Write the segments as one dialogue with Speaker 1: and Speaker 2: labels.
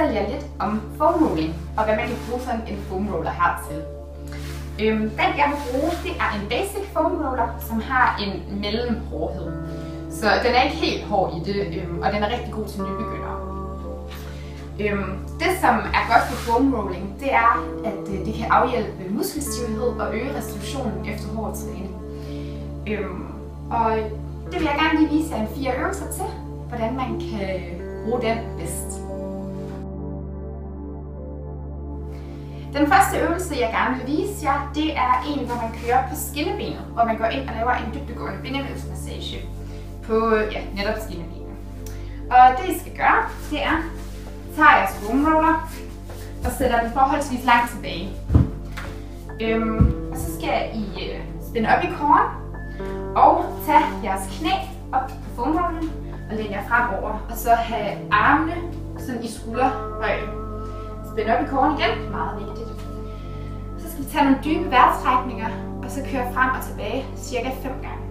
Speaker 1: fortælle jer lidt om foam rolling, og hvad man kan bruge sådan en foam roller her til. Den jeg vil bruge, det er en basic foam roller, som har en mellemhårdhed. Så den er ikke helt hård i det, og den er rigtig god til nybegyndere. Det som er godt for foam rolling, det er, at det kan afhjælpe muskelstivhed og øge resolutionen efter hård træning. Og det vil jeg gerne lige vise jer 4 øvelser til, hvordan man kan bruge den bedst. Den første øvelse, jeg gerne vil vise jer, det er en, hvor man kører på skinnebenet, hvor man går ind og laver en dybdegående bindevævsmassage på netop skinnebenet. Og det I skal gøre, det er, tager jeres foam roller og sætter den forholdsvis langt tilbage. Og så skal I spænde op i kåren og tage jeres knæ op på foam rollen og lægge jer fremover, og så have armene sådan i skulderhøjde. Spænd op i kåren igen, meget vigtigt. Så skal vi tage nogle dybe vejrtrækninger, og så køre frem og tilbage cirka 5 gange.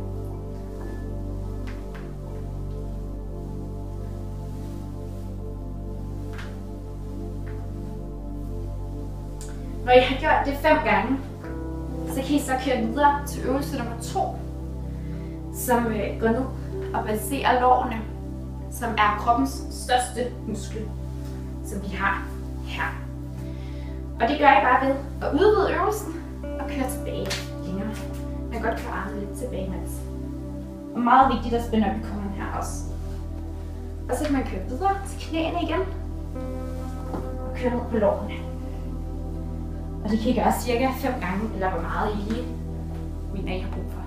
Speaker 1: Når I har gjort det 5 gange, så kan I så køre videre til øvelse nummer 2, som går ned og balancerer lårene, som er kroppens største muskel, som vi har her. Og det gør jeg bare ved at udvide øvelsen og køre tilbage længere. Man kan godt køre armene lidt tilbage imens. Og meget vigtigt at spænde op i kåren her også. Og så kan man køre videre til knæene igen og køre ned på lårene. Og det kan I gøre cirka 5 gange, eller hvor meget I lige mener I har brug for.